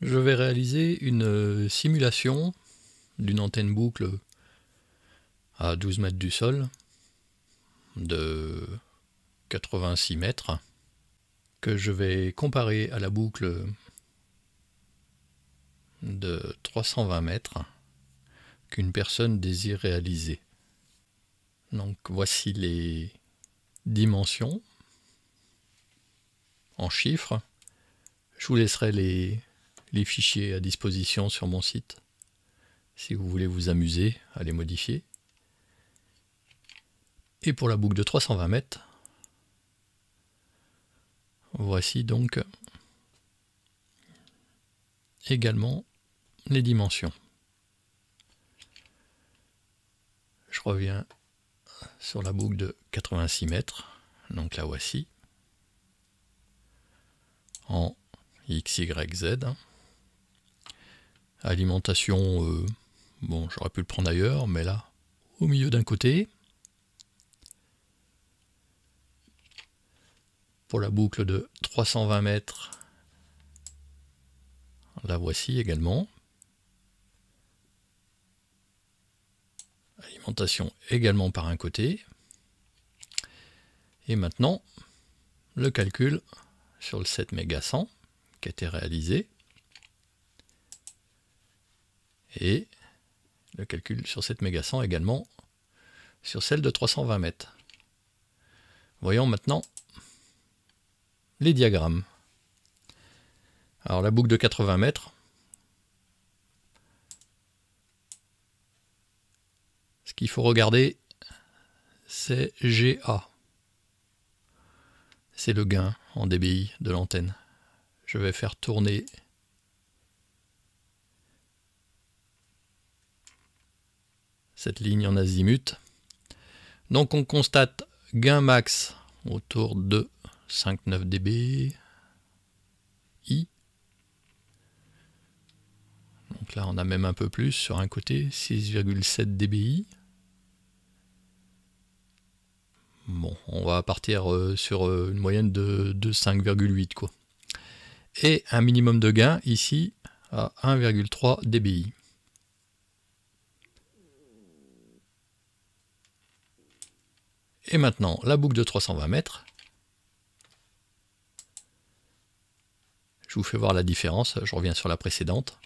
Je vais réaliser une simulation d'une antenne boucle à 12 mètres du sol de 86 mètres que je vais comparer à la boucle de 320 mètres qu'une personne désire réaliser. Donc voici les dimensions en chiffres. Je vous laisserai les fichiers à disposition sur mon site si vous voulez vous amuser à les modifier. Et pour la boucle de 320 mètres, voici donc également les dimensions. Je reviens sur la boucle de 86 mètres, donc la voici, en XYZ. Alimentation, bon, j'aurais pu le prendre ailleurs, mais là, au milieu d'un côté. Pour la boucle de 320 mètres, la voici également. Alimentation également par un côté. Et maintenant, le calcul sur le 7 méga 100 qui a été réalisé. Et le calcul sur 7 méga 100 également sur celle de 320 mètres. Voyons maintenant les diagrammes. Alors la boucle de 80 mètres, ce qu'il faut regarder, c'est GA. C'est le gain en dBi de l'antenne. Je vais faire tourner cette ligne en azimut. Donc on constate gain max autour de 5,9 dBi. Donc là on a même un peu plus sur un côté, 6,7 dBi. Bon, on va partir sur une moyenne de 5,8 quoi. Et un minimum de gain ici à 1,3 dBi. Et maintenant, la boucle de 320 mètres. Je vous fais voir la différence, je reviens sur la précédente.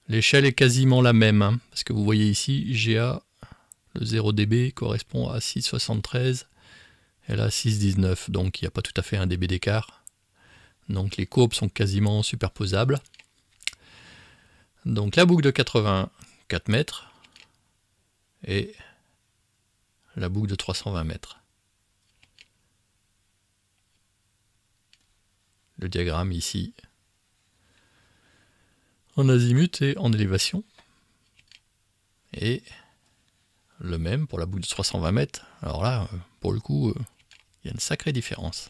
L'échelle est quasiment la même, hein, parce que vous voyez ici, GA, le 0 dB correspond à 6,73 et là 6,19, donc il n'y a pas tout à fait un dB d'écart. Donc les courbes sont quasiment superposables. Donc la boucle de 84 mètres et la boucle de 320 mètres. Le diagramme ici en azimut et en élévation. Et le même pour la boucle de 320 mètres. Alors là, pour le coup, il y a une sacrée différence.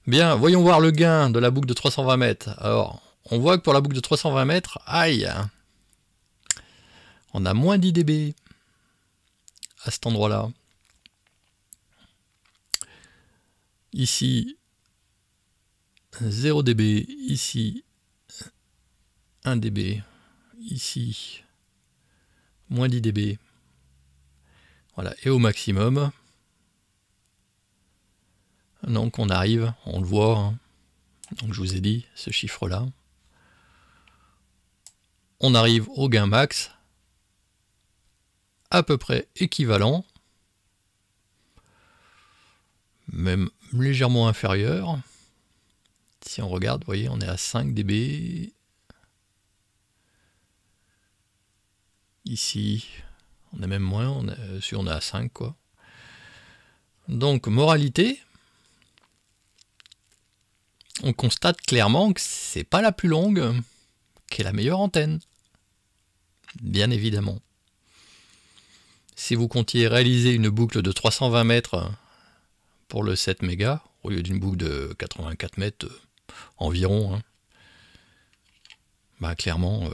Bien, voyons voir le gain de la boucle de 320 mètres. Alors, on voit que pour la boucle de 320 mètres, aïe, on a moins 10 dB à cet endroit-là. Ici, 0 dB, ici, 1 dB, ici, moins 10 dB. Voilà, et au maximum, donc on arrive, on le voit, hein. Donc je vous ai dit, ce chiffre-là, on arrive au gain max, à peu près équivalent, même légèrement inférieur. Si on regarde, vous voyez, on est à 5 dB. Ici, on est même moins, on est à 5 quoi. Donc, moralité, on constate clairement que c'est pas la plus longue qui est la meilleure antenne. Bien évidemment. Si vous comptiez réaliser une boucle de 320 mètres pour le 7 mégas, au lieu d'une boucle de 84 mètres environ, hein, bah clairement,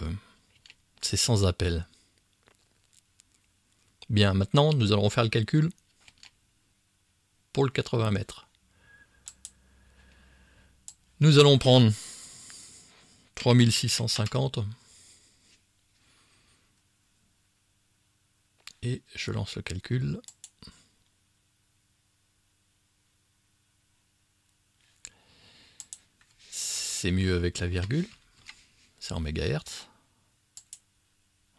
c'est sans appel. Bien, maintenant, nous allons faire le calcul pour le 80 mètres. Nous allons prendre 3650 et je lance le calcul. C'est mieux avec la virgule, c'est en mégahertz.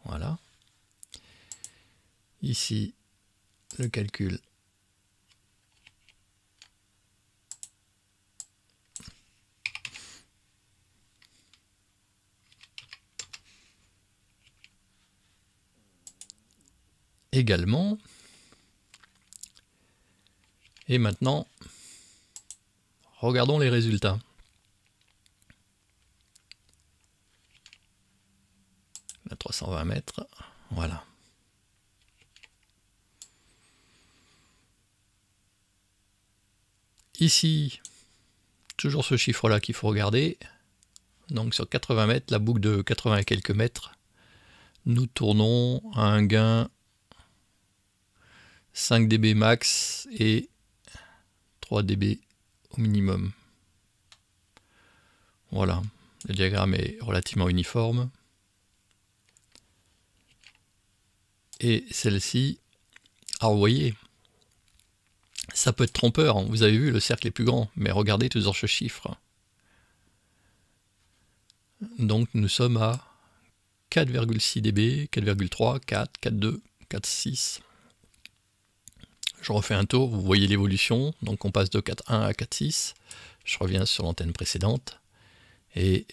Voilà. Ici, le calcul. Également. Et maintenant, regardons les résultats. À 320 mètres, voilà. Ici, toujours ce chiffre-là qu'il faut regarder. Donc sur 80 mètres, la boucle de 80 et quelques mètres, nous tournons à un gain 5 dB max et 3 dB au minimum. Voilà, le diagramme est relativement uniforme. Et celle-ci, alors vous voyez, ça peut être trompeur, hein. Vous avez vu, le cercle est plus grand, mais regardez toujours ce chiffre. Donc nous sommes à 4,6 dB, 4,3, 4, 4,2, 4,6. Je refais un tour, vous voyez l'évolution, donc on passe de 4,1 à 4,6. Je reviens sur l'antenne précédente. Et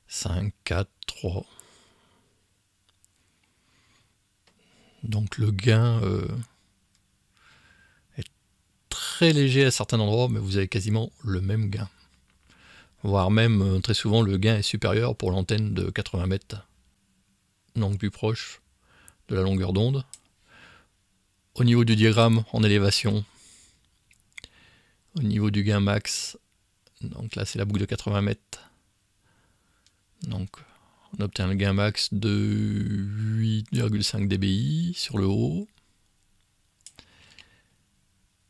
5, 4, 3. Donc le gain est très léger à certains endroits, mais vous avez quasiment le même gain. Voire même, très souvent, le gain est supérieur pour l'antenne de 80 mètres. Donc plus proche de la longueur d'onde. Au niveau du diagramme en élévation, au niveau du gain max, donc là c'est la boucle de 80 mètres. Donc on obtient le gain max de 8,5 dBi sur le haut.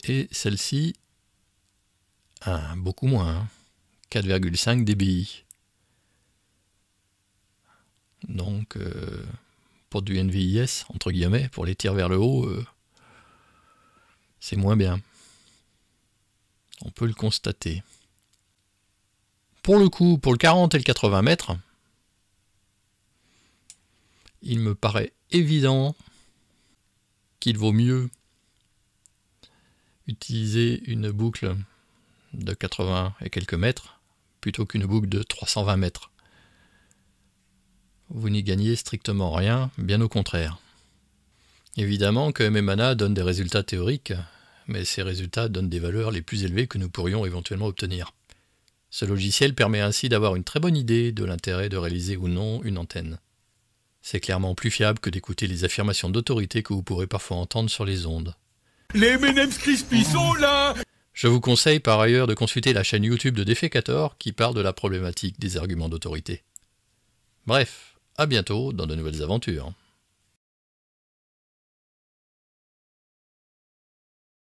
Et celle-ci, beaucoup moins, 4,5 dBi. Donc pour du NVIS, entre guillemets, pour les tirs vers le haut, c'est moins bien. On peut le constater. Pour le coup, pour le 40 et le 80 mètres, il me paraît évident qu'il vaut mieux utiliser une boucle de 80 et quelques mètres plutôt qu'une boucle de 320 mètres. Vous n'y gagnez strictement rien, bien au contraire. Évidemment que MMANA donne des résultats théoriques, mais ces résultats donnent des valeurs les plus élevées que nous pourrions éventuellement obtenir. Ce logiciel permet ainsi d'avoir une très bonne idée de l'intérêt de réaliser ou non une antenne. C'est clairement plus fiable que d'écouter les affirmations d'autorité que vous pourrez parfois entendre sur les ondes. Les M&M's Crispy sont là! Je vous conseille par ailleurs de consulter la chaîne YouTube de Defecator qui parle de la problématique des arguments d'autorité. Bref, à bientôt dans de nouvelles aventures.